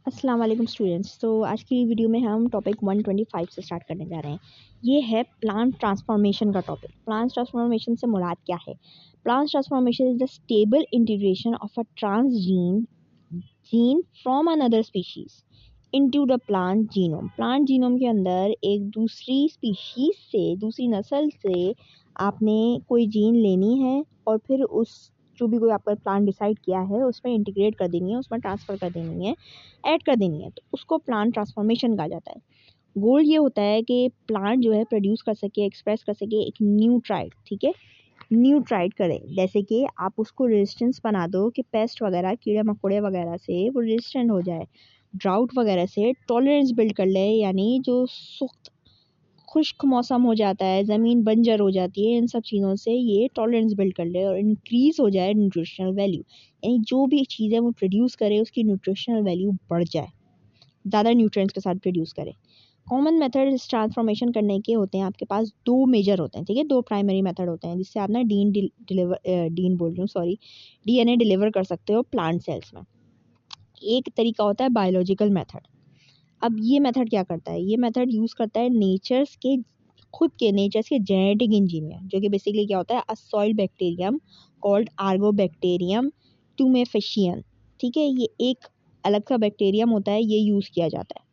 अस्सलाम वालेकुम स्टूडेंट्स। तो आज की वीडियो में हम टॉपिक 125 से स्टार्ट करने जा रहे हैं। ये है प्लांट ट्रांसफॉर्मेशन का टॉपिक। प्लांट ट्रांसफॉर्मेशन से मुराद क्या है? Plant transformation is the stable integration of a transgene gene from another species into the plant genome. Plant genome के अंदर एक दूसरी स्पीशीज से, दूसरी नस्ल से आपने कोई जीन लेनी है और फिर उस जो भी कोई आपका प्लांट डिसाइड किया है उसमें इंटीग्रेट कर देनी है, उसमें ट्रांसफ़र कर देनी है, ऐड कर देनी है, तो उसको प्लांट ट्रांसफॉर्मेशन कहा जाता है। गोल ये होता है कि प्लांट जो है प्रोड्यूस कर सके, एक्सप्रेस कर सके एक न्यूट्राइड, ठीक है, न्यूट्राइड करे। जैसे कि आप उसको रेजिस्टेंस बना दो कि पेस्ट वगैरह, कीड़े मकोड़े वगैरह से वो रेजिस्टेंट हो जाए, ड्राउट वगैरह से टॉलरेंस बिल्ड कर ले, यानी जो सुख्त खुश्क मौसम हो जाता है, ज़मीन बंजर हो जाती है, इन सब चीज़ों से ये टॉलरेंस बिल्ड कर ले और इंक्रीज़ हो जाए न्यूट्रिशनल वैल्यू, यानी जो भी चीज़ है वो प्रोड्यूस करे उसकी न्यूट्रिशनल वैल्यू बढ़ जाए, ज़्यादा न्यूट्रिएंट्स के साथ प्रोड्यूस करे। कॉमन मेथड इस ट्रांसफॉर्मेशन करने के होते हैं, आपके पास दो मेजर होते हैं, ठीक है, दो प्राइमरी मेथड होते हैं जिससे आप ना डीएनए डिलीवर कर सकते हो प्लांट सेल्स में। एक तरीका होता है बायोलॉजिकल मेथड। अब ये मेथड क्या करता है? ये मेथड यूज़ करता है नेचर्स के जेनेटिक इंजीनियर, जो कि बेसिकली क्या होता है, अ सॉइल बैक्टीरियम कॉल्ड आर्गोबैक्टीरियम ट्यूमेफेशियन, ठीक है, ये एक अलग सा बैक्टीरियम होता है, ये यूज़ किया जाता है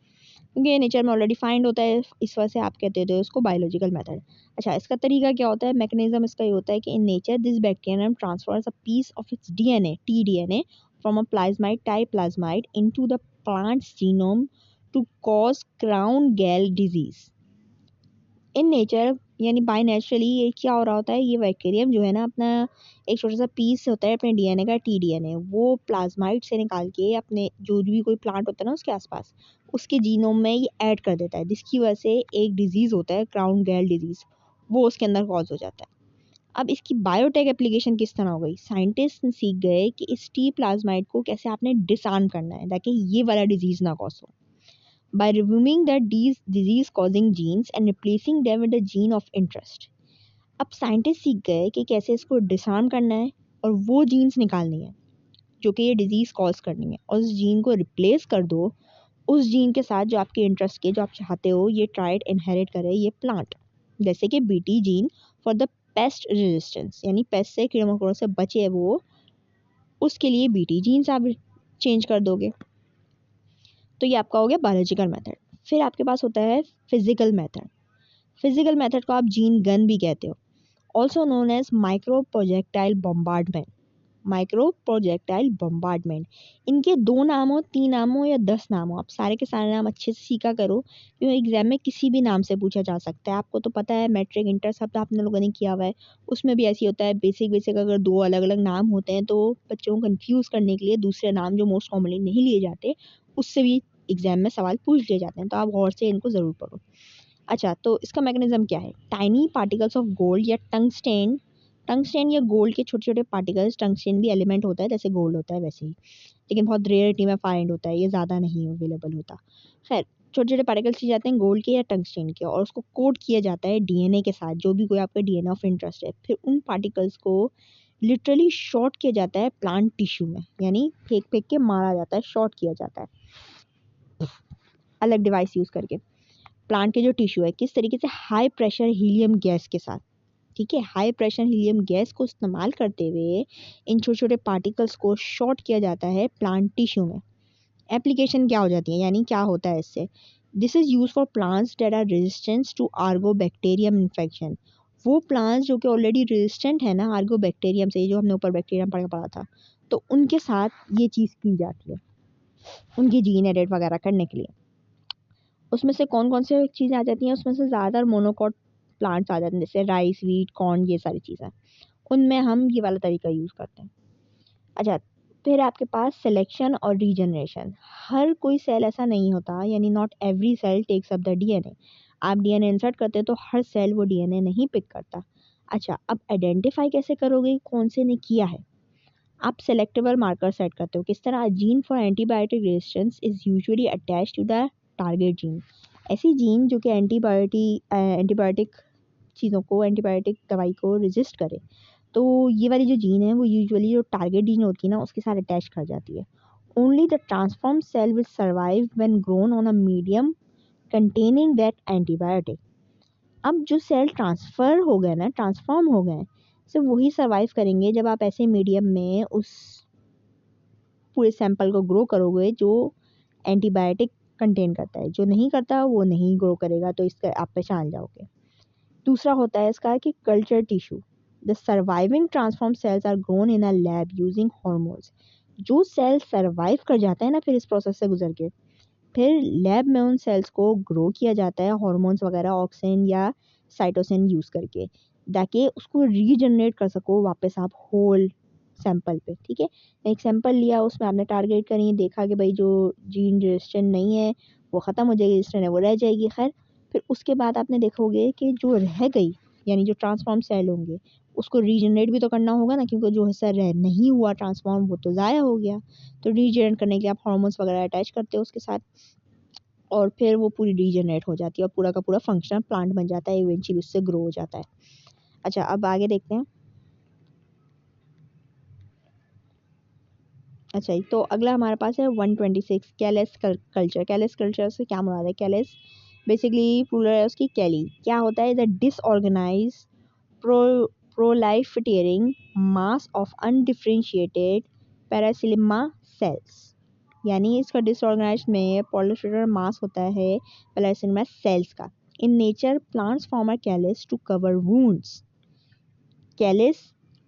क्योंकि ये नेचर में ऑलरेडी फाइंड होता है, इस वजह से आप कहते हो उसको बायोलॉजिकल मेथड। अच्छा, इसका तरीका क्या होता है? मैकेनिज्म इसका ये होता है कि in nature this bacterium transfers a piece of its DNA, T DNA, from a plasmid type plasmid into the plant's genome to cause crown gall disease. In nature यानी बाय नेचुरली ये क्या हो रहा होता है, ये बैक्टीरियम जो है ना अपना एक छोटा सा पीस होता है अपने डीएनए का, टीडीएनए, वो प्लाज्माइड से निकाल के अपने जो भी कोई प्लांट होता है ना उसके आसपास उसके जीनोम में ये ऐड कर देता है, जिसकी वजह से एक डिजीज़ होता है क्राउन गैल डिजीज़, वो उसके अंदर कॉज हो जाता है। अब इसकी बायोटेक एप्लीकेशन किस तरह हो गई? साइंटिस्ट सीख गए कि इस टी प्लाज्माइड को कैसे आपने डिसआर्म करना है ताकि ये वाला डिजीज़ ना कॉज हो, by removing the disease causing genes and replacing them with the gene of interest। अब साइंटिस्ट सीख गए कि कैसे इसको डिसआर्म करना है और वो जीन्स निकालनी है जो कि ये डिजीज़ कॉज करनी है, और उस जीन को रिप्लेस कर दो उस जीन के साथ जो आपके इंटरेस्ट के, जो आप चाहते हो ये ट्राइड इनहेरिट करे ये प्लांट। जैसे कि BT gene for the paste resistance, यानी पेस्ट से, कीड़े मकोड़ों से बचे वो, उसके लिए बीटी जीन्स आप चेंज कर दोगे। तो ये आपका हो गया बायोलॉजिकल मेथड। फिर आपके पास होता है फिजिकल मेथड। फिजिकल मेथड को आप जीन गन भी कहते हो, also known as micro projectile bombardment. Micro projectile bombardment, इनके 2 नाम हो, 3 नाम हो या 10 नाम हो, आप सारे के सारे नाम अच्छे से सीखा करो क्योंकि एग्जाम में किसी भी नाम से पूछा जा सकता है। आपको तो पता है मैट्रिक इंटर सब तो आपने लोगों ने किया हुआ है, उसमें भी ऐसी होता है, बेसिक बेसिक अगर 2 अलग अलग नाम होते हैं तो बच्चों को कन्फ्यूज़ करने के लिए दूसरे नाम जो मोस्ट कॉमनली नहीं लिए जाते उससे भी एग्जाम में सवाल पूछ लिए जाते हैं, तो आप गौर से इनको ज़रूर पढ़ो। अच्छा, तो इसका मैकेनिज्म क्या है? टाइनी पार्टिकल्स ऑफ गोल्ड या टंगस्टेन, टंगस्टेन या गोल्ड के छोटे छोटे पार्टिकल्स, टंगस्टेन भी एलिमेंट होता है जैसे गोल्ड होता है वैसे ही, लेकिन बहुत रेयरिटी में फाइंड होता है, ये ज़्यादा नहीं अवेलेबल होता। खैर, छोटे छोटे पार्टिकल्स लिए जाते हैं गोल्ड के या टंगस्टेन के और उसको कोट किया जाता है डीएनए के साथ, जो भी कोई आपका डीएनए ऑफ इंटरेस्ट है। फिर उन पार्टिकल्स को लिटरली शॉर्ट किया जाता है प्लांट टिश्यू में, यानी फेंक फेंक के मारा जाता है, शॉर्ट किया जाता है अलग डिवाइस यूज़ करके। प्लांट के जो टिश्यू है किस तरीके से, हाई प्रेशर हीलियम गैस के साथ, ठीक है, हाई प्रेशर हीलियम गैस को इस्तेमाल करते हुए इन छोटे छोटे पार्टिकल्स को शॉर्ट किया जाता है प्लांट टिश्यू में। एप्लीकेशन क्या हो जाती है, यानी क्या होता है इससे? This is use for plants that are resistance to Agrobacterium infection. वो प्लांट्स जो कि ऑलरेडी रेजिस्टेंट है ना आर्गोबैक्टीरियम से, जो हमने ऊपर बैक्टीरियम पढ़ा था, तो उनके साथ ये चीज़ की जाती है उनकी जीन एडिट वगैरह करने के लिए। उसमें से कौन-कौन से चीज़ें आ जाती हैं? उसमें से ज़्यादातर मोनोकॉट प्लांट्स आ जाते हैं, जैसे राइस, व्हीट, कॉर्न, ये सारी चीज़ें। उनमें हम ये वाला तरीका यूज़ करते हैं। अच्छा, फिर आपके पास सिलेक्शन और रीजनरेशन। हर कोई सेल ऐसा नहीं होता, यानी not every sale tax up the DNA. आप डीएनए इंसर्ट करते हो तो हर सेल वो डीएनए नहीं पिक करता। अच्छा, अब आइडेंटिफाई कैसे करोगे कौन से ने किया है? आप सेलेक्टेबल मार्कर सेट करते हो। किस तरह? Gene for antibiotic resistance is usually attached to the target gene. ऐसी जीन जो कि एंटीबायोटिक चीज़ों को, एंटीबायोटिक दवाई को रेजिस्ट करे, तो ये वाली जो जीन है वो यूजुअली जो टारगेट जीन होती है ना उसके साथ अटैच कर जाती है। Only the transformed cell will survive when grown on a medium containing that antibiotic. अब जो सेल ट्रांसफ़र हो गए ना, ट्रांसफॉर्म हो गए, सिर्फ वही सर्वाइव करेंगे जब आप ऐसे मीडियम में उस पूरे सैंपल को ग्रो करोगे जो एंटीबायोटिक कंटेन करता है। जो नहीं करता वो नहीं ग्रो करेगा, तो इसका आप पहचान जाओगे। दूसरा होता है इसका कि culture tissue. The surviving transform cells are grown in a lab using hormones. जो सेल सर्वाइव कर जाता है ना फिर इस प्रोसेस से गुजर के, फिर लैब में उन सेल्स को ग्रो किया जाता है हॉर्मोन्स वगैरह, ऑक्सिन या साइटोसिन यूज़ करके, ताकि उसको रीजनरेट कर सको वापस आप होल सैंपल पे। ठीक है, एक सैंपल लिया, उसमें आपने टारगेट करी, देखा कि भाई जो जीन रेजिस्टेंट नहीं है वो ख़त्म हो जाएगी, रेजिस्टेंट है वो रह जाएगी। खैर, फिर उसके बाद आपने देखोगे कि जो रह गई यानी जो ट्रांसफॉर्म सेल होंगे उसको रीजनरेट भी तो करना होगा ना, क्योंकि जो हिस्सा रह नहीं हुआ ट्रांसफॉर्म वो तो ज़ाया हो गया। तो रीजनरेट करने के लिए आप हार्मोन्स वगैरह अटैच करते हो उसके साथ, और फिर वो पूरी रीजनरेट हो जाती है और पूरा का पूरा फंक्शनल प्लांट बन जाता है, इवेंचुअली उससे ग्रो हो जाता है। अच्छा, अब आगे देखते हैं। अच्छा, तो अगला हमारे पास है 126 कैलेस कल्चर। कैलेस कल्चर से क्या मुराद है? कैलेस बेसिकली प्लूरल है उसकी कैली। क्या होता है? The disorganize pro proliferating mass of undifferentiated parenchyma cells. यानी इसका डिसऑर्गेनाइज में पॉलिफेटर मास होता है पैरासिलिमा सेल्स का। In nature plants form a callus to cover wounds. Callus,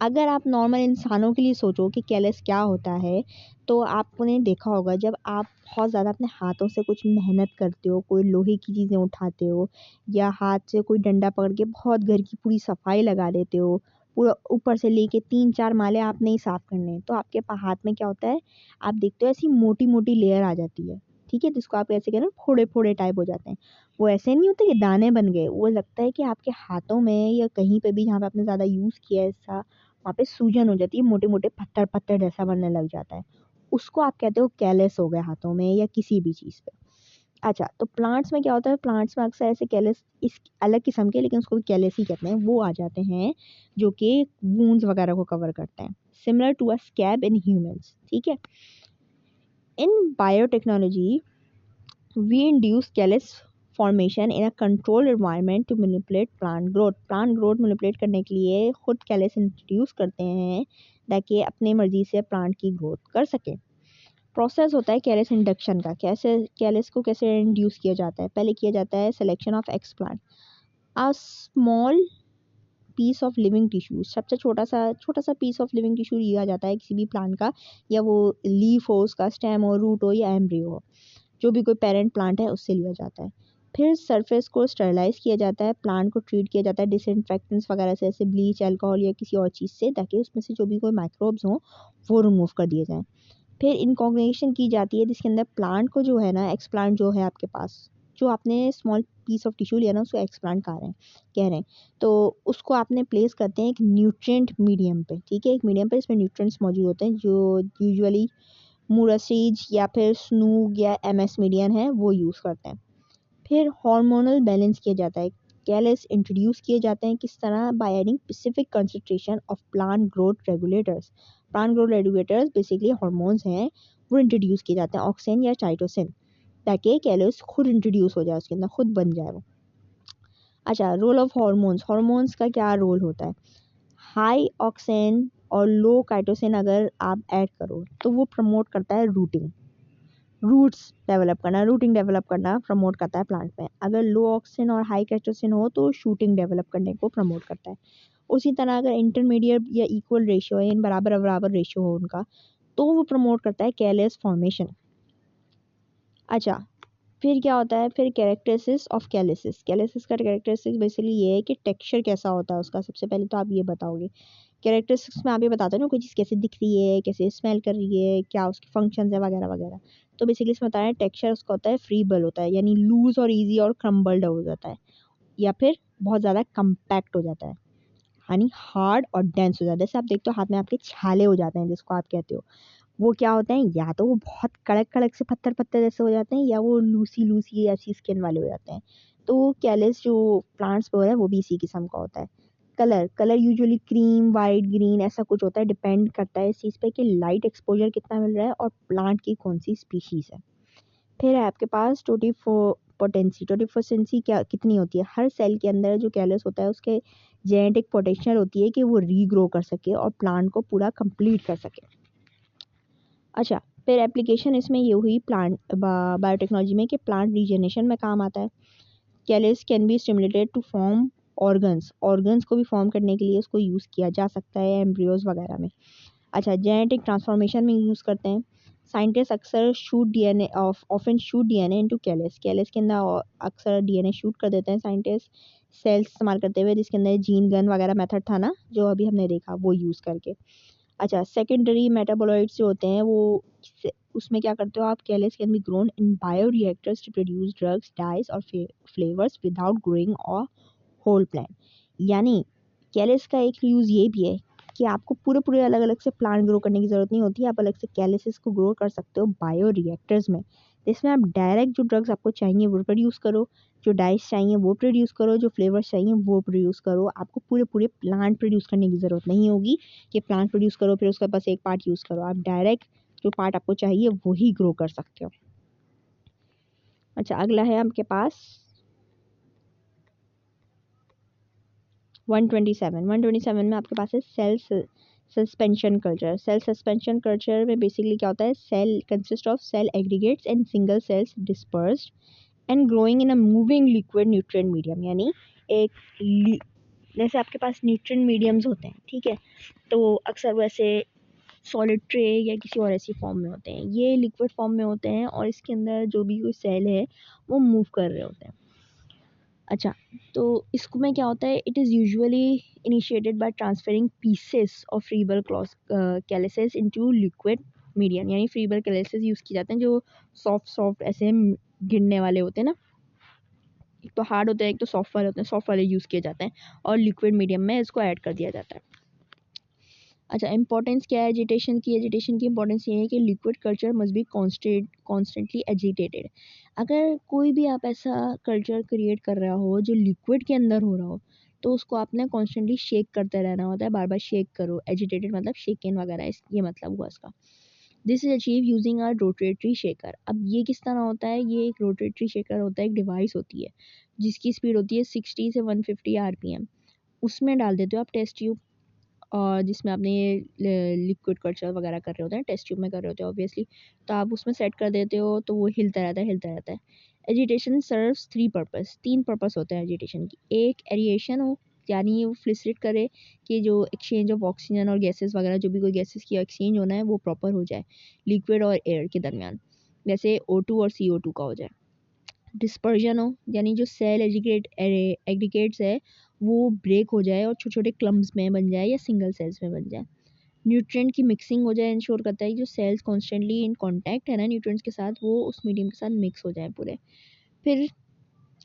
अगर आप नॉर्मल इंसानों के लिए सोचो कि कैलिस क्या होता है, तो आपने देखा होगा जब आप बहुत ज़्यादा अपने हाथों से कुछ मेहनत करते हो, कोई लोहे की चीज़ें उठाते हो या हाथ से कोई डंडा पकड़ के बहुत घर की पूरी सफाई लगा देते हो, पूरा ऊपर से लेके 3-4 माले आपने ही साफ़ करने हैं, तो आपके हाथ में क्या होता है, आप देखते हो ऐसी मोटी-मोटी लेयर आ जाती है। ठीक है, जिसको आप ऐसे कह रहे हो फोड़े-फोड़े टाइप हो जाते हैं। वो ऐसे नहीं होते कि दाने बन गए, वो लगता है कि आपके हाथों में या कहीं पे भी जहाँ पे आपने ज़्यादा यूज़ किया है ऐसा, वहाँ पे सूजन हो जाती है, मोटे-मोटे पत्थर-पत्थर जैसा बनने लग जाता है। उसको आप कहते हो कैलस हो गए हाथों में या किसी भी चीज़ पे। अच्छा, तो प्लांट्स में क्या होता है? प्लांट्स में अक्सर ऐसे कैलस, इस अलग किस्म के, लेकिन उसको भी कैलस ही कहते हैं, वो आ जाते हैं जो कि वुंड्स वगैरह को कवर करते हैं। Similar to a scab in humans. ठीक है? In biotechnology we induce callus formation in a controlled environment to manipulate plant growth. Plant growth manipulate करने के लिए खुद कैलस इंट्रोड्यूस करते हैं ताकि अपने मर्जी से प्लांट की ग्रोथ कर सके। प्रोसेस होता है कैलस इंडक्शन का। कैसे कैलस को कैसे इंड्यूस किया जाता है? पहले किया जाता है selection of x plant. A small piece of living tissue, सबसे छोटा सा पीस ऑफ लिविंग टिश्यू लिया जाता है किसी भी प्लांट का, या वो लीफ हो, उसका स्टेम हो, रूट हो या एम्ब्रियो हो, जो भी कोई पेरेंट प्लांट है उससे लिया जाता है। फिर सरफेस को स्टरलाइज किया जाता है, प्लांट को ट्रीट किया जाता है डिसइंफेक्टेंट्स वगैरह से, जैसे ब्लीच, अल्कोहल या किसी और चीज़ से, ताकि उसमें से जो भी कोई माइक्रोब्स हों वो रिमूव कर दिए जाएँ। फिर इनकॉग्निशन की जाती है जिसके अंदर प्लांट को जो है ना, एक्सप्लांट जो है आपके पास, जो आपने स्मॉल पीस ऑफ टिश्यू लिया ना उसको एक्सप्लांट कह रहे हैं, तो उसको आपने प्लेस करते हैं एक न्यूट्रिएंट मीडियम पे। ठीक है, एक मीडियम पे इसमें न्यूट्रिएंट्स मौजूद होते हैं जो यूजुअली मूरासीज या फिर स्नूग या एमएस मीडियन है वो यूज़ करते हैं। फिर हार्मोनल बैलेंस किया जाता है। कैलस इंट्रोड्यूस किए जाते हैं किस तरह? By adding specific concentration of plant growth regulators. Plant growth regulators basically hormones हैं, वो इंट्रोड्यूस किए जाते हैं, ऑक्सिन या चाइटोसिन, ताकि कैलस खुद इंट्रोड्यूस हो जाए, उसके अंदर खुद बन जाए वो। अच्छा, रोल ऑफ हार्मोन्स। हार्मोन्स का क्या रोल होता है? हाई ऑक्सिन और लो काइटोसिन अगर आप ऐड करो तो वो प्रमोट करता है रूटिंग, रूट्स डेवलप करना, रूटिंग डेवलप करना प्रमोट करता है प्लांट में। अगर लो ऑक्सिन और हाई कैस्टोसिन हो तो शूटिंग डेवलप करने को प्रमोट करता है। उसी तरह अगर इंटरमीडिएट या इक्वल रेशियो है, इन बराबर बराबर रेशियो हो उनका, तो वो प्रमोट करता है कैलस फॉर्मेशन। अच्छा, फिर क्या होता है? फिर कैरेक्टरिस्टिक्स ऑफ कैलिसिस। कैलिसिस का कैरेक्टरिस्टिक्स बेसिकली ये है कि टेक्सचर कैसा होता है उसका। सबसे पहले तो आप ये बताओगे कैरेक्टरिस्टिक्स में, आप ये बताते हो ना कोई चीज़ कैसे दिख रही है, कैसे स्मेल कर रही है, क्या उसके फंक्शंस है वगैरह वगैरह। तो बेसिकली इसमें बता रहे हैं टेक्सचर उसका होता है फ्रीबल होता है, यानी लूज और ईजी और क्रम्बल्ड हो जाता है, या फिर बहुत ज़्यादा कम्पैक्ट हो जाता है, यानी हार्ड और डेंस हो जाता है। जैसे आप देखते हो हाथ में आपके छाले हो जाते हैं जिसको आप कहते हो, वो क्या होते हैं? या तो वो बहुत कड़क-कड़क से पत्थर-पत्थर जैसे हो जाते हैं, या वो लूसी-लूसी ऐसी स्किन वाले हो जाते हैं। तो कैलस जो प्लांट्स पे हो रहा है वो भी इसी किस्म का होता है। Colour usually cream, white, green ऐसा कुछ होता है, डिपेंड करता है इस चीज़ पे कि लाइट एक्सपोजर कितना मिल रहा है और प्लांट की कौन सी स्पीशीज़ है। फिर है आपके पास टोटिफोसेंसी क्या कितनी होती है। हर सेल के अंदर जो कैलस होता है उसके जेनेटिक पोटेंशियल होती है कि वो रीग्रो कर सके और प्लांट को पूरा कंप्लीट कर सके। अच्छा, फिर एप्लीकेशन इसमें ये हुई प्लांट बायोटेक्नोलॉजी में कि प्लांट रीजनरेशन में काम आता है। Callus can be stimulated to form organs को भी फॉर्म करने के लिए उसको यूज़ किया जा सकता है एम्ब्रियोज वगैरह में। अच्छा, जेनेटिक ट्रांसफॉर्मेशन में यूज़ करते हैं। साइंटिस्ट अक्सर often shoot DNA into callus के अंदर अक्सर डीएनए शूट कर देते हैं साइंटिस्ट सेल्स इस्तेमाल करते हुए, जिसके अंदर जीन गन वगैरह मेथड था ना जो अभी हमने देखा, वो यूज़ करके। अच्छा, सेकेंडरी मेटाबोलाइट्स जो होते हैं वो उसमें क्या करते हो आप, callus can be grown in bioreactors to produce drugs, dyes और फ्लेवर्स विदाउट ग्रोइंग और होल प्लांट। यानी कैलस का एक यूज़ ये भी है कि आपको पूरे पूरे अलग अलग से प्लांट ग्रो करने की ज़रूरत नहीं होती है। आप अलग से कैलसिस को ग्रो कर सकते हो बायो रिएक्टर्स में, जिसमें आप डायरेक्ट जो ड्रग्स आपको चाहिए वो प्रोड्यूस करो, जो डाइस चाहिए वो प्रोड्यूस करो, जो फ्लेवर्स चाहिए वो प्रोड्यूस करो। आपको पूरे पूरे प्लांट प्रोड्यूस करने की ज़रूरत नहीं होगी कि प्लांट प्रोड्यूस करो फिर उसका बस एक पार्ट यूज़ करो। आप डायरेक्ट जो पार्ट आपको चाहिए वही ग्रो कर सकते हो। अच्छा, अगला है आपके पास 127 में आपके पास है cell suspension culture. Cell suspension culture में बेसिकली क्या होता है, cell consist of cell aggregates and single cells dispersed and growing in a moving liquid nutrient medium. यानी एक जैसे आपके पास न्यूट्रिएंट मीडियम्स होते हैं, ठीक है, तो अक्सर वैसे सॉलिड ट्रे या किसी और ऐसी फॉर्म में होते हैं, ये लिक्विड फॉर्म में होते हैं और इसके अंदर जो भी कोई सेल है वो मूव कर रहे होते हैं। अच्छा, तो इसको में क्या होता है, it is usually initiated by transferring pieces of friable calluses into liquid medium. यानी फ्रीबर कैलिसेस यूज़ किए जाते हैं जो सॉफ्ट ऐसे गिरने वाले होते हैं ना, एक तो हार्ड होते हैं एक तो सॉफ्ट वाले होते हैं, सॉफ्ट वाले यूज़ किए जाते हैं और लिक्विड मीडियम में इसको ऐड कर दिया जाता है। अच्छा, इंपॉर्टेंस क्या है एजिटेशन की। एजिटेशन की इंपॉर्टेंस ये है कि liquid culture must be constantly agitated. अगर कोई भी आप ऐसा कल्चर क्रिएट कर रहा हो जो लिक्विड के अंदर हो रहा हो तो उसको आपने कॉन्स्टेंटली शेक करते रहना होता है, बार बार शेक करो। एजिटेटेड मतलब शेकन वगैरह, ये मतलब हुआ इसका। This is achieve using a rotary shaker. अब ये किस तरह होता है, ये एक रोटेटरी शेकर होता है, एक डिवाइस होती है जिसकी स्पीड होती है 60 से 150 RPM। उसमें डाल देते हो आप टेस्ट ट्यूब, और जिसमें आपने ये लिक्विड कल्चर वगैरह कर रहे होते हैं, टेस्ट ट्यूब में कर रहे होते हैं ऑब्वियसली, तो आप उसमें सेट कर देते हो तो वो हिलता रहता है। एजिटेशन सर्व्स 3 पर्पस, 3 पर्पस होते हैं एजिटेशन की। एक एरिएशन हो, यानी वो फ्लिसरेट करे कि जो एक्सचेंज ऑफ ऑक्सीजन और गैसेस वगैरह, जो भी कोई गैसेस की एक्सचेंज होना है वो प्रॉपर हो जाए लिक्विड और एयर के दरमियान, जैसे O2 और CO2 का हो जाए। डिस्पर्जन हो, यानी जो सेल एग्रीगेट्स है वो ब्रेक हो जाए और छोटे छोटे क्लम्स में बन जाए या सिंगल सेल्स में बन जाए। न्यूट्रिएंट की मिक्सिंग हो जाए, इंश्योर करता है कि जो सेल्स कॉन्स्टेंटली इन कांटेक्ट है ना न्यूट्रिएंट्स के साथ, वो उस मीडियम के साथ मिक्स हो जाए पूरे। फिर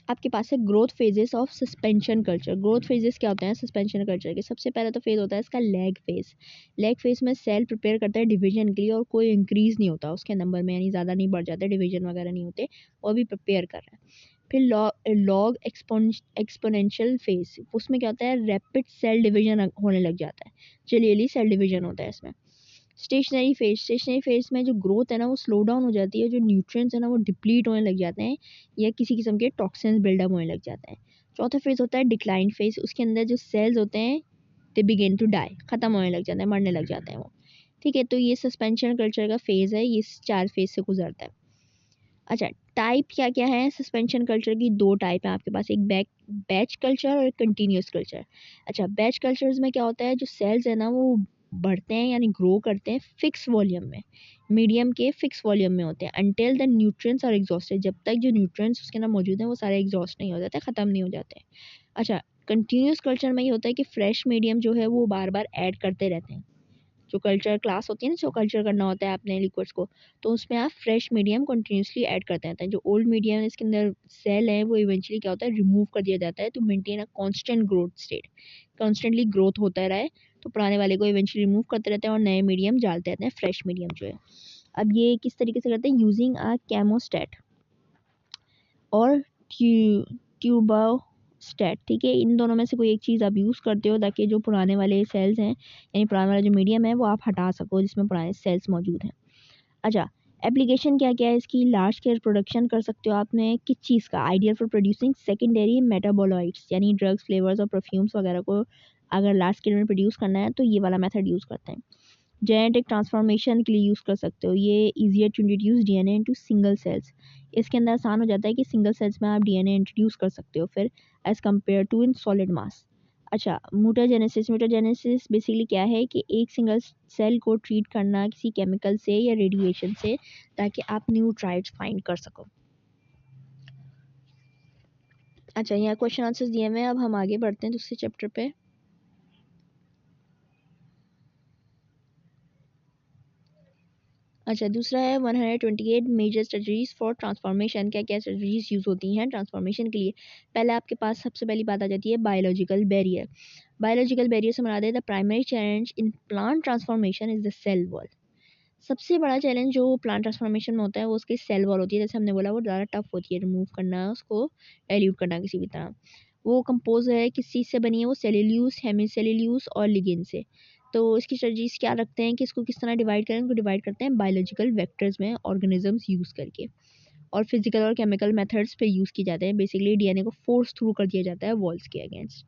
आपके पास है growth phases of suspension culture. Growth phases क्या होते हैं सस्पेंशन कल्चर के, सबसे पहला तो फेज होता है इसका लैग फेज। लैग फेज में सेल प्रिपेयर करता है डिवीजन के लिए और कोई इंक्रीज नहीं होता उसके नंबर में, यानी ज़्यादा नहीं बढ़ जाते, डिवीजन वगैरह नहीं होते, वो भी प्रिपेयर कर रहा है। फिर लॉग एक्सपोनेंशियल फेज, उसमें क्या होता है रैपिड सेल डिवीजन होने लग जाता है, जलियली सेल डिवीजन होता है इसमें। स्टेशनरी फेज में जो ग्रोथ है ना वो स्लो डाउन हो जाती है, जो न्यूट्रिएंट्स है ना वो डिप्लीट होने लग जाते हैं या किसी किस्म के टॉक्सिन्स बिल्डअप होने लग जाते हैं। चौथा फेज होता है डिक्लाइन फेज, उसके अंदर जो सेल्स होते हैं दे बिगिन टू डाई, ख़त्म होने लग जाते हैं, मरने लग जाते हैं वो। ठीक है, तो ये सस्पेंशन कल्चर का फेज़ है, ये 4 फेज से गुजरता है। अच्छा, टाइप क्या क्या है सस्पेंशन कल्चर की, 2 टाइप है आपके पास, एक बैच कल्चर और एक कंटिन्यूस कल्चर। अच्छा, बैच कल्चर्स में क्या होता है, जो सेल्स है ना वो बढ़ते हैं यानी ग्रो करते हैं फिक्स वॉल्यूम में, मीडियम के फिक्स वॉल्यूम में होते हैं, until the nutrients are exhausted, जब तक जो न्यूट्रिएंट्स उसके अंदर मौजूद हैं वो सारे एग्जॉस्ट नहीं हो जाते, ख़त्म नहीं हो जाते। अच्छा, कंटिन्यूस कल्चर में ये होता है कि फ्रेश मीडियम जो है वो बार बार ऐड करते रहते हैं। जो कल्चर क्लास होती है ना, जो कल्चर करना होता है अपने लिक्विड्स को, तो उसमें आप फ्रेश मीडियम कंटिन्यूसली ऐड करते रहते हैं। जो ओल्ड मीडियम है इसके अंदर सेल है वो इवेंचुअली क्या होता है रिमूव कर दिया जाता है to maintain a constant growth state, constantly growth होता रहे, तो पुराने वाले को इवेंचुअली रिमूव करते रहते हैं और नए मीडियम डालते रहते हैं, फ्रेश मीडियम जो है। अब ये किस तरीके से करते हैं, यूजिंग अ केमोस्टेट और ट्यूबो स्टेट, ठीक है। इन दोनों में से कोई एक चीज़ आप यूज़ करते हो ताकि जो पुराने वाले सेल्स हैं यानी पुराना वाला जो मीडियम है वो आप हटा सको जिसमें पुराने सेल्स मौजूद हैं। अच्छा, एप्लीकेशन क्या क्या है इसकी? लार्ज स्केल प्रोडक्शन कर सकते हो आपने किस चीज़ का? Ideal for producing secondary metabolites यानी ड्रग्स, फ्लेवर्स और परफ्यूम्स वगैरह को अगर लार्ज स्केल में प्रोड्यूस करना है तो ये वाला मेथड यूज़ करते हैं। जेनेटिक ट्रांसफॉर्मेशन के लिए यूज़ कर सकते हो, ये easier to introduce DNA into single cells. इसके अंदर आसान हो जाता है कि सिंगल सेल्स में आप डीएनए इंट्रोड्यूस कर सकते हो फिर as compare to in solid mass. अच्छा, म्यूटाजेनेसिस। म्यूटाजेनेसिस बेसिकली क्या है कि एक सिंगल सेल को ट्रीट करना किसी केमिकल से या रेडिएशन से ताकि आप न्यू ट्राइड्स फाइंड कर सको। अच्छा, यहाँ क्वेश्चन आंसर्स दिए हुए हैं, अब हम आगे बढ़ते हैं दूसरे चैप्टर पे। अच्छा, दूसरा है 128 मेजर स्ट्रेटजीज फॉर ट्रांसफॉर्मेशन। क्या क्या स्ट्रेटजीज यूज़ होती हैं ट्रांसफॉर्मेशन के लिए? पहले आपके पास सबसे पहली बात आ जाती है बायोलॉजिकल बैरियर। बायोलॉजिकल बैरियर से मुराद है the primary challenge in plant transformation is the cell wall. सबसे बड़ा चैलेंज जो प्लांट ट्रांसफॉर्मेशन में होता है वो उसकी सेल वॉल होती है। जैसे हमने बोला वो ज़्यादा टफ होती है रिमूव करना, उसको एल्यूट करना किसी भी तरह। वो कंपोज है किस चीज़ से बनी है? वो सेल्यूलोज, हेमीसेल्यूलोज और लिगेंड से। तो इसकी स्ट्रेटजीज क्या रखते हैं कि इसको किस तरह डिवाइड करें? उनको डिवाइड करते हैं बायोलॉजिकल वेक्टर्स में ऑर्गेनिजम्स यूज़ करके, और फिजिकल और केमिकल मेथड्स पे यूज़ किए जाते हैं। बेसिकली डीएनए को फोर्स थ्रू कर दिया जाता है वॉल्स के अगेंस्ट।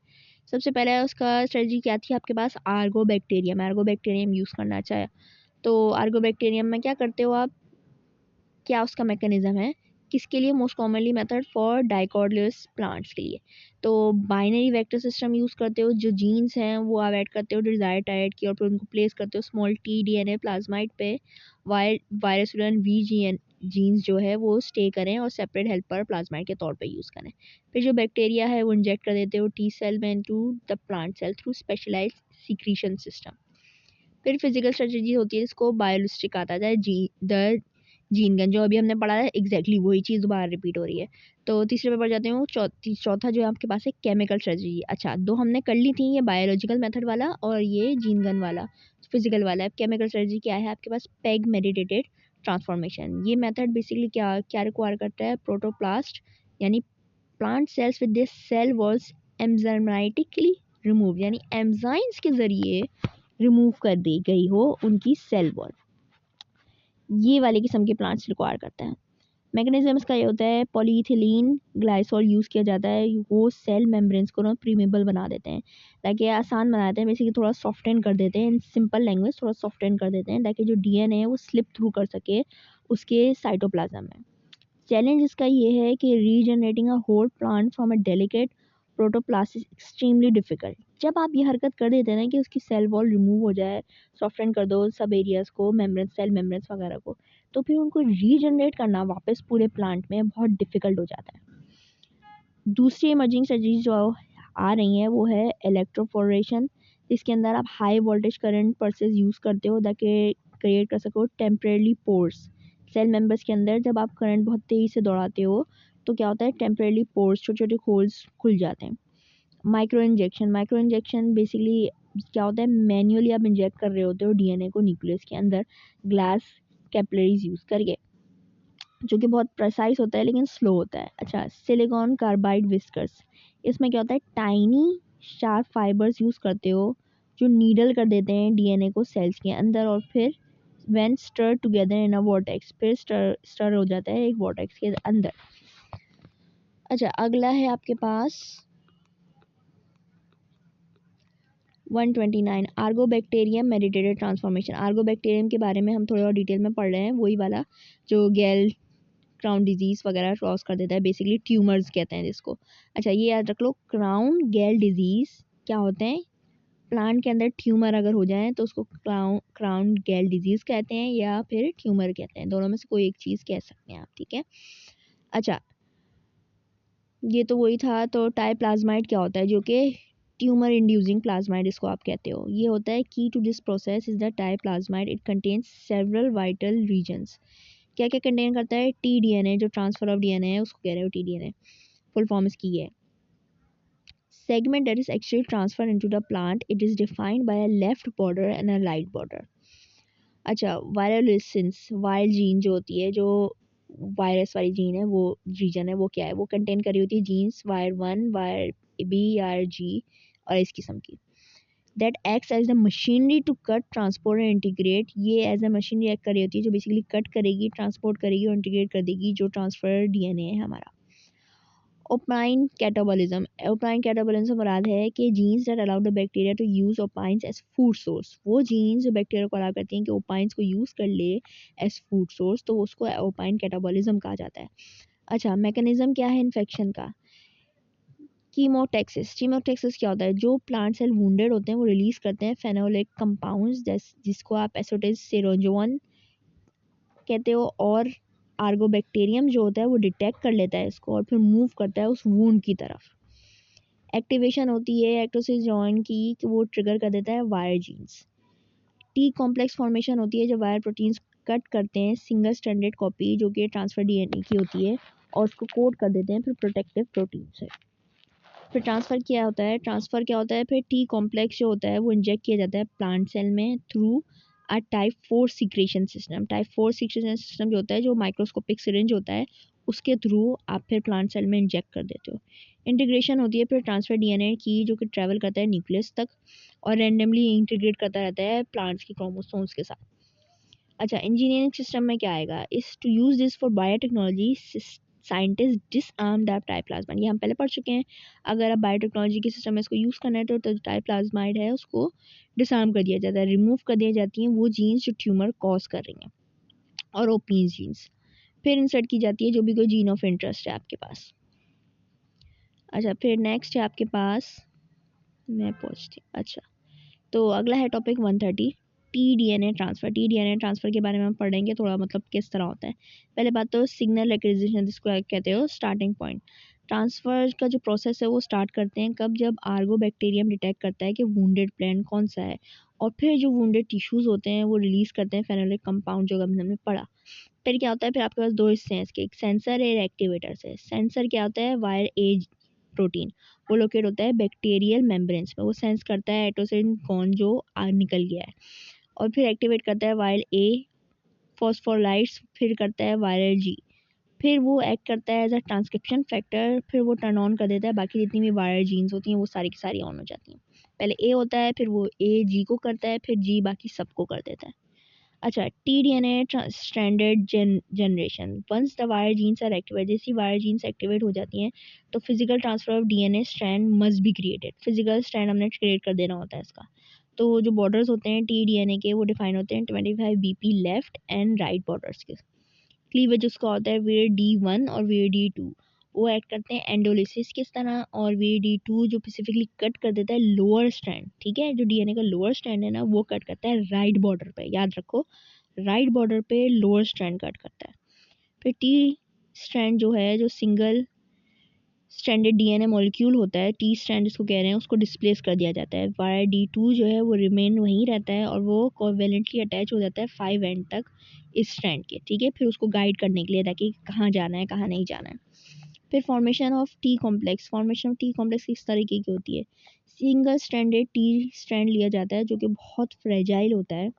सबसे पहले उसका स्ट्रेटजी क्या थी आपके पास? आर्गोबैक्टीरियम। आर्गोबैक्टीरियम यूज़ करना चाहिए। तो आर्गोबैक्टीरियम में क्या करते हो आप? क्या उसका मैकेनिज्म है? किसके लिए? Most commonly method for dicotyledonous plants के लिए। तो बाइनरी वेक्टर सिस्टम यूज़ करते हो, जो जीन्स हैं वो आप ऐड करते हो डिजायर्ड टाइट की और फिर उनको प्लेस करते हो स्मॉल टी डीएनए प्लाज्माइड पे, वायरस वी जीन्स जो है वो स्टे करें और सेपरेट हेल्पर प्लाज्माइड के तौर पे यूज़ करें। फिर जो बैक्टीरिया है वो इंजेक्ट कर देते हो टी सेल में into the plant cell through specialised secretion system. फिर फिजिकल स्ट्रेटजी होती है, इसको बायोलिस्टिक आता है द जीन गन, जो अभी हमने पढ़ा है एग्जैक्टली वही चीज़ दोबारा रिपीट हो रही है। तो तीसरे पे पढ़ जाते हूँ, चौथा जो है आपके पास है केमिकल स्ट्रेटजी। अच्छा, दो हमने कर ली थी, ये बायोलॉजिकल मेथड वाला और ये जीन गन वाला फिजिकल वाला। केमिकल स्ट्रेटजी क्या है आपके पास? PEG mediated transformation. ये मेथड बेसिकली क्या क्या रिक्वायर करता है? प्रोटोप्लास्ट यानी plant cells with this cell walls enzymatically remove, यानी एंजाइम्स के जरिए रिमूव कर दी गई हो उनकी सेल वॉल। ये वाले किस्म के प्लांट्स रिक्वायर करता है। मैकेनिज्म इसका ये होता है, पॉलीइथिलीन ग्लाइसॉल यूज़ किया जाता है। वो सेल मेम्ब्रेन्स को ना प्रीमेबल बना देते हैं ताकि आसान बना देते हैं, बेसिकली थोड़ा सॉफ्टन कर देते हैं। इन सिंपल लैंग्वेज थोड़ा सॉफ्टन कर देते हैं ताकि जो डीएनए है वो स्लिप थ्रू कर सके उसके साइटोप्लाज्म में। चैलेंज इसका ये है कि regenerating a whole plant from a delicate protoplast is extremely difficult. जब आप ये हरकत कर देते हैं ना कि उसकी सेल वॉल रिमूव हो जाए, सॉफ्टन कर दो सब एरियाज को, मेम्ब्रेन सेल मेम्ब्रेन्स वगैरह को, तो फिर उनको रीजनरेट करना वापस पूरे प्लांट में बहुत डिफिकल्ट हो जाता है। दूसरी इमर्जिंग स्ट्रेटजीज जो आ रही हैं वो है इलेक्ट्रोफोरेशन। इसके अंदर आप high voltage current pulses use करते हो ताकि क्रिएट कर सको टेम्परेली पोर्स सेल मेम्बर्स के अंदर। जब आप करंट बहुत तेज़ी से दौड़ाते हो तो क्या होता है? टेम्परेली पोर्स, छोटे छोटे होल्स खुल जाते हैं। माइक्रो इंजेक्शन बेसिकली क्या होता है? मैन्युअली आप इंजेक्ट कर रहे होते हो डीएनए को न्यूक्लियस के अंदर ग्लास कैपिलरीज यूज़ करके, जो कि बहुत प्रेसाइज होता है लेकिन स्लो होता है। अच्छा, सिलिकॉन कार्बाइड विस्कर्स। इसमें क्या होता है? टाइनी शार्प फाइबर्स यूज़ करते हो जो नीडल कर देते हैं डीएनए को सेल्स के अंदर, और फिर when stir together in a vortex, फिर स्टर हो जाता है एक वॉर्टेक्स के अंदर। अच्छा, अगला है आपके पास 129 आर्गोबैक्टीरियम मेडिटेटेड ट्रांसफॉर्मेशन। आर्गोबैक्टीरियम के बारे में हम थोड़ा और डिटेल में पढ़ रहे हैं, वही वाला जो गेल क्राउन डिजीज़ वगैरह क्रॉस कर देता है, बेसिकली ट्यूमर्स कहते हैं जिसको। अच्छा, ये याद रख लो, क्राउन गेल डिजीज़ क्या होते हैं? प्लांट के अंदर ट्यूमर अगर हो जाए तो उसको क्राउन गेल डिजीज़ कहते हैं या फिर ट्यूमर कहते हैं, दोनों में से कोई एक चीज़ कह सकते हैं आप, ठीक है। अच्छा, ये तो वही था। तो टाई प्लाज्माइड क्या होता है? जो कि ट्यूमर इंड्यूसिंग प्लाज्माइड इसको आप कहते हो। ये होता है की to this process is the Ti plasmid, it contains several vital regions. क्या क्या कंटेन करता है? टी डीएनए, जो ट्रांसफर ऑफ डीएनए है उसको कह रहे हो टी डीएनए, फुल फॉर्म इसकी है। Segment that is actually transfer into the plant, it is defined by a left border and a right border. अच्छा, वायरलेसेंस, वाइल्ड जीन जो होती है, जो वायरस वाली जीन है, वो रीजन है, वो क्या है, वो कंटेन करी होती है genes vir 1, vir B, vir G और इस किस्म की। That acts as the machinery to cut, transport and integrate. ये एज अ मशीनरी एक्ट करी होती है जो बेसिकली कट करेगी, ट्रांसपोर्ट करेगी और इंटीग्रेट कर देगी जो ट्रांसफर डीएनए है हमारा। ओपाइन कैटाबॉलिज्म, ओपाइन कैटाबॉलिज्म मुराद है कि genes that allow the bacteria to use opines as food source. वो जीन्स जो बैक्टीरिया को अलाउ करती हैं कि ओपाइंस को यूज़ कर ले एज फूड सोर्स, तो उसको ओपाइन कैटाबॉलिज्म कहा जाता है। अच्छा, मैकेनिज्म क्या है इन्फेक्शन का? कीमोटैक्सिस, कीमोटैक्सिस क्या होता है? जो प्लांट सेल वुंडेड होते हैं वो रिलीज करते हैं फेनोलिक कंपाउंड्स, जिसको आप एसोटिस सेरोजोन कहते हो, और आर्गोबैक्टीरियम जो होता है वो डिटेक्ट कर लेता है इसको और फिर मूव करता है उस वूंड की तरफ। एक्टिवेशन होती है एक्टोसिस जॉइन की कि वो ट्रिगर कर देता है vir genes. T complex formation होती है जब वायर प्रोटीन्स कट करते हैं सिंगल स्ट्रैंडेड कॉपी जो कि ट्रांसफर डीएनए की होती है और उसको कोड कर देते हैं फिर प्रोटेक्टिव प्रोटीन से। फिर ट्रांसफ़र क्या होता है? ट्रांसफ़र क्या होता है? फिर टी कॉम्प्लेक्स जो होता है वो इंजेक्ट किया जाता है प्लांट सेल में through a type 4 secretion system. Type 4 secretion system जो होता है, जो माइक्रोस्कोपिक सिरिंज होता है, उसके थ्रू आप फिर प्लांट सेल में इंजेक्ट कर देते हो। इंटीग्रेशन होती है फिर ट्रांसफ़र डीएनए की जो कि ट्रैवल करता है न्यूक्लियस तक और रैंडमली इंटीग्रेट करता रहता है प्लांट्स की क्रोमोसोम्स के साथ। अच्छा, इंजीनियरिंग सिस्टम में क्या आएगा? Is to use this for biotechnology scientist disarm the Ti plasmid. ये हम पहले पढ़ चुके हैं। अगर आप बायोटेक्नोलॉजी के सिस्टम में इसको यूज़ करना है तो टाइप्लाज्माइड है उसको डिसआर्म कर दिया जाता है, रिमूव कर दी जाती हैं वो जीन्स जो ट्यूमर कॉज कर रही हैं और ओपीज जीन्स फिर इंसर्ट की जाती है जो भी कोई जीन ऑफ इंटरेस्ट है आपके पास। अच्छा, फिर नेक्स्ट है आपके पास, मैं पहुँचती, अच्छा, तो अगला है topic 130 T-DNA transfer. T-DNA transfer के बारे में हम पढ़ेंगे थोड़ा, मतलब किस तरह होता है। पहले बात तो सिग्नल एक्विजिशन, जिसको कहते हो स्टार्टिंग पॉइंट। ट्रांसफ़र का जो प्रोसेस है वो स्टार्ट करते हैं कब? जब आर्गोबैक्टीरियम डिटेक्ट करता है कि वुंडेड प्लांट कौन सा है और फिर जो वुंडेड टिश्यूज़ होते हैं वो रिलीज़ करते हैं फेनोलिक कंपाउंड जो हमने पढ़ा। फिर क्या होता है? फिर आपके पास दो हिस्से हैं इसके, एक सेंसर है, एक एक्टिवेटर से। सेंसर क्या होता है? वायर एज प्रोटीन, वो लोकेट होता है बैक्टीरियल मेम्ब्रेन्स में, वो सेंस करता है एटोसिन कौन जो निकल गया है। और फिर एक्टिवेट करता है वायर ए फॉस्फोलाइट्स, फिर करता है वायर जी, फिर वो एक्ट करता है एज अ ट्रांसक्रिप्शन फैक्टर, फिर वो टर्न ऑन कर देता है बाकी जितनी भी वायर जीन्स होती हैं वो सारी की सारी ऑन हो जाती हैं। पहले ए होता है, फिर वो ए जी को करता है, फिर जी बाकी सबको कर देता है। अच्छा, T DNA stranded generation. Once the vir genes are activate, जैसी वायर जीन्स एक्टिवेट हो जाती हैं तो physical transfer of DNA strand must be created. Physical strand हमने क्रिएट कर देना होता है इसका। तो जो बॉर्डर्स होते हैं टीडीएनए के वो डिफाइन होते हैं 25 BP left and right borders के। क्लीवेज उसका होता है वीर D1 और वीर D2, वो ऐड करते हैं एंडोलिसिस किस तरह, और वीर D2 जो स्पेसिफिकली कट कर देता है लोअर स्ट्रैंड, ठीक है, जो डीएनए का लोअर स्ट्रैंड है ना वो कट करता है राइट बॉर्डर पे, याद रखो, राइट बॉर्डर पे लोअर स्ट्रैंड कट करता है। फिर टी स्ट्रैंड जो है, जो सिंगल स्ट्रैंडेड डीएनए मॉलिक्यूल होता है, टी स्ट्रैंड जिसको कह रहे हैं, उसको डिस्प्लेस कर दिया जाता है। वायर D2 जो है वो रिमेन वहीं रहता है और वो कोवेलेंटली अटैच हो जाता है 5 एंड तक इस स्ट्रैंड के, ठीक है, फिर उसको गाइड करने के लिए ताकि कहाँ जाना है कहाँ नहीं जाना है। फिर formation of T complex, formation of T complex किस तरीके की होती है? सिंगल स्ट्रैंडेड टी स्ट्रैंड लिया जाता है जो कि बहुत फ्रेजाइल होता है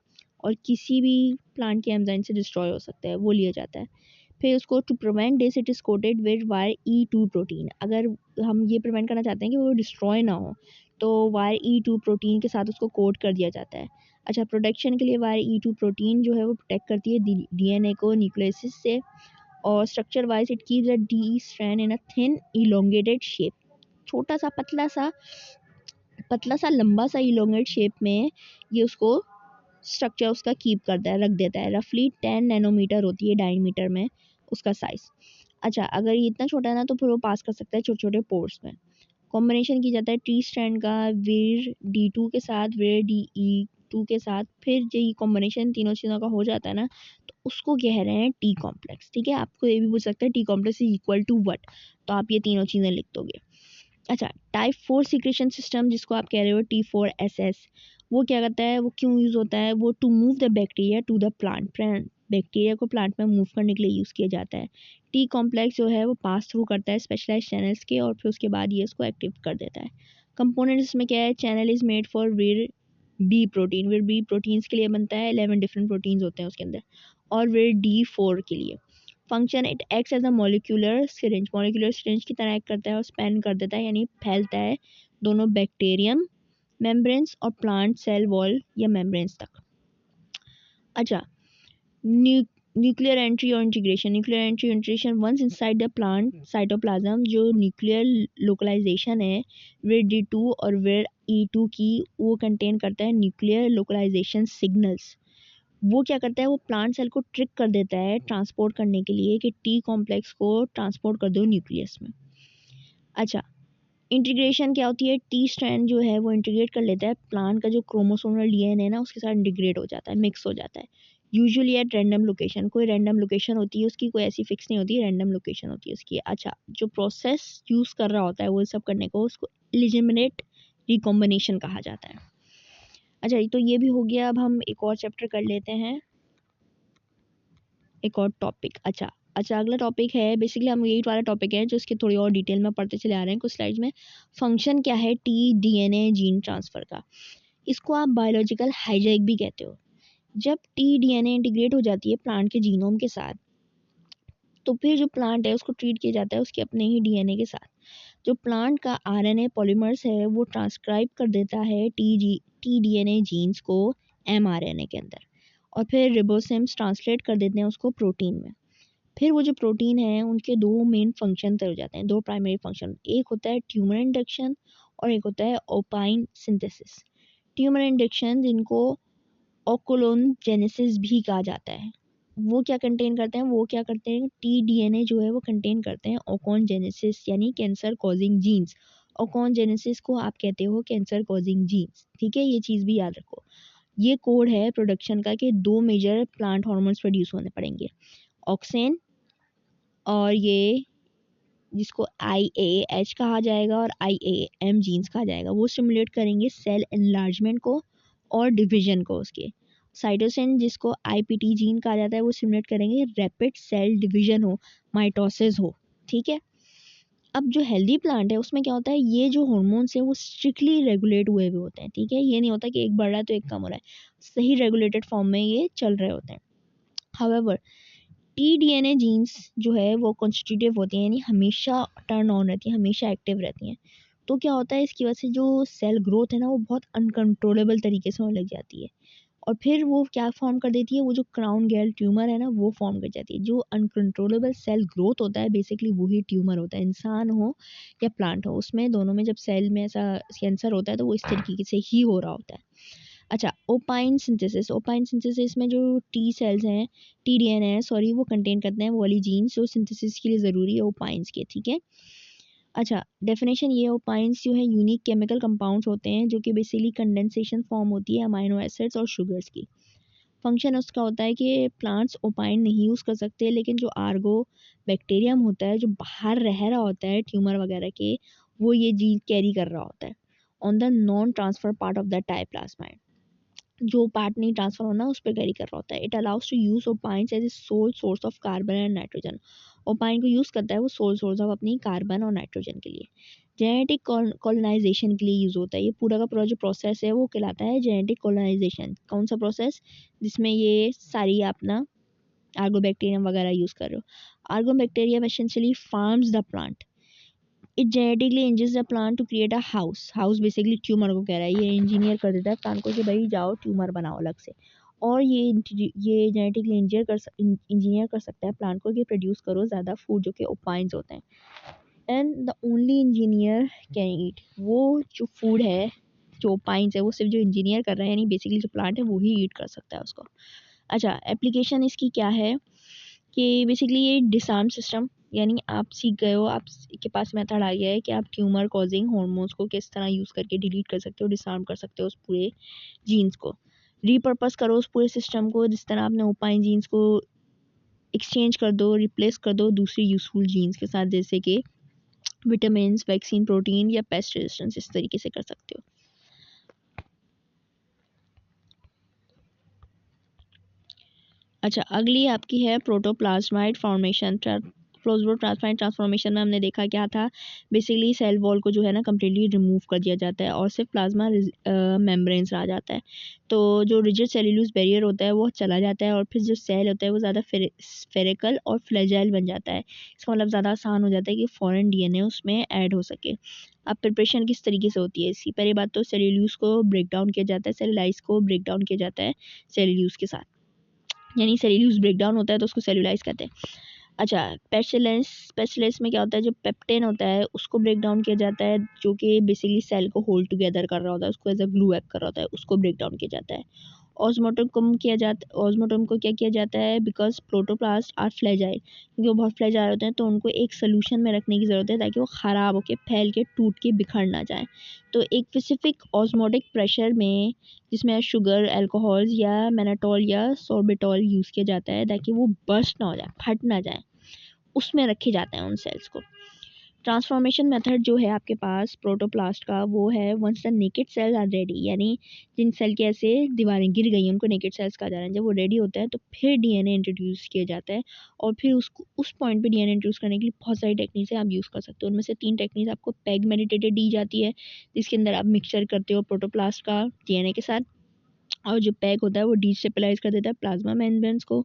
और किसी भी प्लांट के एंजाइम से डिस्ट्रॉय हो सकता है, वो लिया जाता है। फिर उसको to prevent this it is coated with vir E2 protein. अगर हम ये प्रिवेंट करना चाहते हैं कि वो डिस्ट्रॉय ना हो तो वायर E2 प्रोटीन के साथ उसको कोट कर दिया जाता है। अच्छा, प्रोटेक्शन के लिए वायर E2 प्रोटीन जो है वो प्रोटेक्ट करती है डीएनए को न्यूक्लियस से, और structure wise it keeps the D strand in a thin elongated shape. छोटा सा पतला सा लंबा सा इलोंगेट शेप में ये उसको स्ट्रक्चर उसका कीप करता है, रख देता है। रफली 10 नैनोमीटर होती है डायमीटर में उसका साइज़। अच्छा, अगर ये इतना छोटा है ना तो फिर वो पास कर सकता है छोटे छोटे पोर्स में। कॉम्बिनेशन की जाता है टी स्ट्रैंड का वीर D2 के साथ, वीर De2 के साथ। फिर जो ये कॉम्बिनेशन तीनों चीज़ों का हो जाता है ना तो उसको कह रहे हैं टी कॉम्प्लेक्स, ठीक है। आपको ये भी पूछ सकता है T complex is equal to what, तो आप ये तीनों चीज़ें लिख दोगे। अच्छा, टाइप 4 सीक्रेशन सिस्टम जिसको आप कह रहे हो T4SS, वो क्या करता है, वो क्यों यूज़ होता है? वो to move the bacteria to the plant, bacteria को प्लांट में मूव करने के लिए यूज़ किया जाता है। टी कॉम्प्लेक्स जो है वो पास थ्रू करता है स्पेशलाइज चैनल्स के और फिर उसके बाद ये इसको एक्टिव कर देता है। कंपोनेंट इसमें क्या है? Channel is made for vir B protein, vir B proteins के लिए बनता है, 11 डिफरेंट प्रोटीन्स होते हैं उसके अंदर, और वीर D4 के लिए। Function, it acts as a molecular syringe की तरह एक्ट करता है और स्पेन कर देता है यानी फैलता है दोनों बैक्टीरियम मेम्ब्रेन्स और प्लांट सेल वॉल या मेम्ब्रेन्स तक। अच्छा, न्यूक्लियर एंट्री और integration once inside the plant cytoplasm, जो न्यूक्लियर लोकलाइजेशन है विद D2 और विद E2 की, वो कंटेन करता है न्यूक्लियर लोकलाइजेशन सिग्नल्स। वो क्या करता है, वो प्लांट सेल को ट्रिक कर देता है ट्रांसपोर्ट करने के लिए कि टी कॉम्प्लेक्स को ट्रांसपोर्ट कर दो न्यूक्लियस में। अच्छा, इंटीग्रेशन क्या होती है, टी स्ट्रैंड जो है वो इंटीग्रेट कर लेता है प्लांट का जो क्रोमोसोमल डीएनए है ना, उसके साथ इंटीग्रेट हो जाता है, मिक्स हो जाता है, यूजुअली एट रैंडम लोकेशन। कोई रैंडम लोकेशन होती है उसकी, कोई ऐसी फिक्स नहीं होती है, रैंडम लोकेशन होती है उसकी। अच्छा, जो प्रोसेस यूज़ कर रहा होता है वो सब करने को, उसको एलिमिनेट रिकॉम्बिनेशन कहा जाता है। अच्छा, तो ये भी हो गया। अब हम एक और चैप्टर कर लेते हैं, एक और टॉपिक। अच्छा, अगला टॉपिक है, बेसिकली हम यही वाला टॉपिक है जो इसके थोड़ी और डिटेल में पढ़ते चले आ रहे हैं कुछ स्लाइड्स में। फंक्शन क्या है टी डीएनए जीन ट्रांसफ़र का, इसको आप बायोलॉजिकल हाईजैक भी कहते हो। जब टी डीएनए इंटीग्रेट हो जाती है प्लांट के जीनोम के साथ, तो फिर जो प्लांट है उसको ट्रीट किया जाता है उसके अपने ही डीएनए के साथ। जो प्लांट का आरएनए पॉलीमर्स है वो ट्रांसक्राइब कर देता है टी डीएनए जीन्स को एमआरएनए के अंदर, और फिर रिबोसोम्स ट्रांसलेट कर देते हैं उसको प्रोटीन में। फिर वो जो प्रोटीन है उनके दो मेन फंक्शन तय हो जाते हैं, दो प्राइमरी फंक्शन। एक होता है ट्यूमर इंडक्शन और एक होता है ओपाइन सिंथेसिस। ट्यूमर इंडक्शन जिनको ओकोलोनजेनेसिस भी कहा जाता है, वो क्या कंटेन करते हैं, वो क्या करते हैं, टी डीएनए जो है वो कंटेन करते हैं ओकोनजेनेसिस यानी कैंसर कॉजिंग जीन्स। ओकोनजेनेसिस को आप कहते हो कैंसर कॉजिंग जीन्स, ठीक है, ये चीज़ भी याद रखो। ये कोड है प्रोडक्शन का कि दो मेजर प्लांट हार्मोन्स प्रोड्यूस होने पड़ेंगे, ऑक्सेन और ये जिसको IAH कहा जाएगा और IAM जीन्स कहा जाएगा, वो स्टिमुलेट करेंगे सेल एनलार्जमेंट को और डिवीजन को उसके। साइटोसिन जिसको IPT जीन कहा जाता है वो स्टिमुलेट करेंगे रैपिड सेल डिवीजन हो, माइटोसिस हो, ठीक है। अब जो हेल्दी प्लांट है उसमें क्या होता है, ये जो हार्मोन्स हैं वो स्ट्रिक्टली रेगुलेट हुए हुए होते हैं, ठीक है। ये नहीं होता कि एक बढ़ रहा है तो एक कम हो रहा है, सही रेगुलेटेड फॉर्म में ये चल रहे होते हैं। हाउएवर टी डीएनए जीन्स जो है वो कॉन्स्टिट्यूटिव होती हैं यानी हमेशा टर्न ऑन रहती हैं, हमेशा एक्टिव रहती हैं। तो क्या होता है, इसकी वजह से जो सेल ग्रोथ है ना वो बहुत अनकंट्रोलेबल तरीके से होने लग जाती है, और फिर वो क्या फॉर्म कर देती है, वो जो क्राउन गैल ट्यूमर है ना वो फॉर्म कर जाती है। जो अनकंट्रोलेबल सेल ग्रोथ होता है बेसिकली वही ट्यूमर होता है, इंसान हो या प्लांट हो, उसमें दोनों में जब सेल में ऐसा कैंसर होता है तो वो इस तरीके से ही हो रहा होता है। अच्छा, ओपाइन सिंथेसिस में जो टी सेल्स हैं, टी डीएनए है सॉरी, वो कंटेन करते हैं वो वाली जीन्स जो सिंथेसिस के लिए ज़रूरी है ओपाइंस के, ठीक है। अच्छा, डेफिनेशन ये, ओपाइंस जो है यूनिक केमिकल कंपाउंड्स होते हैं जो कि बेसिकली कंडेंसेशन फॉर्म होती है अमाइनो एसिड्स और शुगर्स की। फंक्शन उसका होता है कि प्लांट्स ओपाइन नहीं यूज़ कर सकते, लेकिन जो आर्गो बैक्टीरियम होता है जो बाहर रह रहा होता है ट्यूमर वगैरह के, वो ये जीन कैरी कर रहा होता है on the non transfer part of the Ti plasmid, जो पार्ट नहीं ट्रांसफर होना उस पर कैरी कर रहा होता है। It allows to use opines as a sole source of carbon and nitrogen. Opine को यूज़ करता है वो सोल सोर्स ऑफ अपनी कार्बन और नाइट्रोजन के लिए। जेनेटिक कॉलोनाइजेशन के लिए यूज़ होता है, ये पूरा का पूरा जो प्रोसेस है वो कहलाता है जेनेटिक कॉलोनाइजेशन। कौन सा प्रोसेस, जिसमें ये सारी अपना आर्गोबैक्टीरियम वगैरह यूज़ कर रहे हो। Agrobacterium essentially farms the plant, it genetically engineers the plant to create a house basically tumour को कह रहा है, ये इंजीनियर कर देता है प्लांट को कि भाई जाओ ट्यूमर बनाओ अलग से, और ये जेनेटिकली इंजीनियर कर सकता है प्लांट को कि प्रोड्यूस करो ज़्यादा फूड जो कि ओपाइंस होते हैं। And the only engineer can eat, वो जो फूड है जो ओपाइंस है वो सिर्फ जो इंजीनियर कर रहा है यानी बेसिकली जो प्लांट है वो ही ईट कर सकता है उसको। अच्छा, एप्लीकेशन इसकी क्या है कि बेसिकली ये डिसार्म सिस्टम, यानी आप सीख गए हो, आप के पास मेथड आ गया है कि आप ट्यूमर कॉजिंग हार्मोन्स को किस तरह यूज़ करके डिलीट कर सकते हो, डिसार्म कर सकते हो उस पूरे जीन्स को, रीपर्पस करो उस पूरे सिस्टम को, जिस तरह आपने ओपाइन जीन्स को एक्सचेंज कर दो, रिप्लेस कर दो दूसरी यूज़फुल जीन्स के साथ, जैसे कि विटामिन, वैक्सीन, प्रोटीन या पेस्ट रेजिस्टेंस, इस तरीके से कर सकते हो। अच्छा, अगली आपकी है प्रोटोप्लाज्माइड फॉर्मेशन। फ्लोरोसेंट ट्रांसफॉर्मेशन में हमने देखा क्या था, बेसिकली सेल वॉल को जो है ना कम्प्लीटली रिमूव कर दिया जाता है और सिर्फ प्लाज्मा मेम्ब्रेन्स रह जाता है। तो जो रिजिड सेल्यूलोज बैरियर होता है वो चला जाता है और फिर जो सेल होता है वो ज़्यादा स्फेरिकल और फ्लेजाइल बन जाता है। इसका मतलब ज़्यादा आसान हो जाता है कि फ़ॉरेन डीएनए उसमें ऐड हो सके। अब प्रिपरेशन किस तरीके से होती है इसकी, पहली बात तो सेल्यूलोज को ब्रेक डाउन किया जाता है, सेलुलाइज को ब्रेक डाउन किया जाता है सेल्यूलोज के साथ, यानी सेल्यूलोज ब्रेक डाउन होता है तो उसको सेल्यूलाइज कहते हैं। अच्छा, पेसिलेस में क्या होता है, जो पेप्टेन होता है उसको ब्रेक डाउन किया जाता है, जो कि बेसिकली सेल को होल्ड टुगेदर कर रहा होता है, उसको एज अ ग्लू एक्ट कर रहा होता है, उसको ब्रेक डाउन किया जाता है। ऑस्मोटम को क्या किया जाता है, बिकॉज प्रोटोप्लास्ट आर फ्लैजाइल, क्योंकि वो बहुत फ्लैजाइल होते हैं तो उनको एक सोल्यूशन में रखने की ज़रूरत है ताकि वो ख़राब होकर फैल के टूट के बिखर ना जाए। तो एक स्पेसिफिक ऑस्मोटिक प्रेशर में जिसमें शुगर, अल्कोहल्स या मेनाटॉल या सोर्बिटॉल यूज़ किया जाता है ताकि वो बर्स्ट ना हो जाए, फट ना जाए, उसमें रखे जाते हैं उन सेल्स को। ट्रांसफॉर्मेशन मेथड जो है आपके पास प्रोटोप्लास्ट का वो है once the naked cells are ready, यानी जिन सेल के ऐसे दीवारें गिर गई हैं उनको नेकेड सेल्स कहा जा रहा है। जब वो रेडी होता है तो फिर डीएनए इंट्रोड्यूस किया जाता है और फिर उसको उस पॉइंट पे डीएनए इंट्रोड्यूस करने के लिए बहुत सारी टेक्निक्स है आप यूज़ कर सकते हो। उनमें से 3 टेक्निक्स आपको पैग मेडिटेटेड दी जाती है, जिसके अंदर आप मिक्सचर करते हो प्रोटोप्लास्ट का डीएनए के साथ, और जो पैग होता है वो डिस्टेबलाइज कर देता है प्लाज्मा मेम्ब्रेन्स को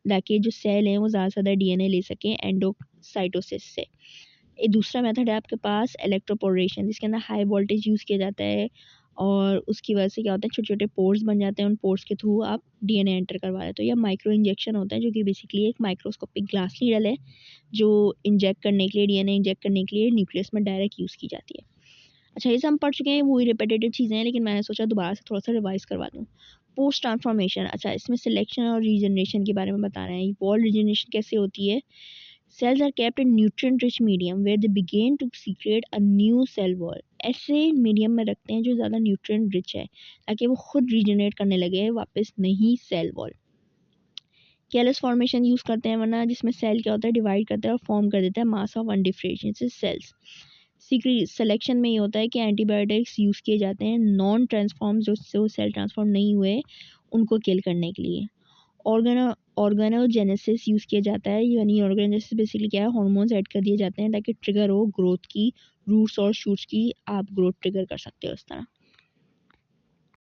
ताकि जो सेल हैं वो ज़्यादा से ज़्यादा डीएनए ले सकें एंडोसाइटोसिस से। एक दूसरा मेथड है आपके पास इलेक्ट्रोपोरेशन, जिसके अंदर हाई वोल्टेज यूज़ किया जाता है और उसकी वजह से क्या होता है छोटे छोटे पोर्स बन जाते हैं, उन पोर्स के थ्रू आप डीएनए एंटर करवा लेते हो। या माइक्रो इंजेक्शन होता है जो कि बेसिकली एक माइक्रोस्कोपिक ग्लास नीडल है जो इंजेक्ट करने के लिए डीएनए इंजेक्ट करने के लिए न्यूक्लियस में डायरेक्ट यूज़ की जाती है। अच्छा, ये सब हम पढ़ चुके हैं, वही रिपीटेटिव चीज़ें हैं, लेकिन मैंने सोचा दोबारा से थोड़ा सा रिवाइज करवा दूँ। पोस्ट ट्रांसफॉर्मेशन, अच्छा इसमें सिलेक्शन और रीजनरेशन के बारे में बता रहे हैं। वॉल रीजनरेशन कैसे होती है, cells are kept in nutrient rich medium where they begin to secrete a new cell wall, ऐसे मीडियम में रखते हैं जो ज़्यादा न्यूट्रिएंट रिच है ताकि वो खुद रीजनरेट करने लगे वापस नहीं cell wall. Careless formation use करते हैं वरना जिसमें सेल क्या होता है डिवाइड करता है और फॉर्म कर देता है mass of undifferentiated cells. Secret selection में ये होता है कि एंटीबायोटिक्स यूज़ किए जाते हैं नॉन ट्रांसफॉर्म जो सेल ट्रांसफॉर्म नहीं हुए उनको किल करने के लिए। ऑर्गेनोजेनेसिस यूज़ किया जाता है, यानी ऑर्गेनोजेनेसिस बेसिकली क्या है, हार्मोन्स ऐड कर दिए जाते हैं ताकि ट्रिगर हो ग्रोथ की, रूट्स और शूट्स की आप ग्रोथ ट्रिगर कर सकते हो इस तरह।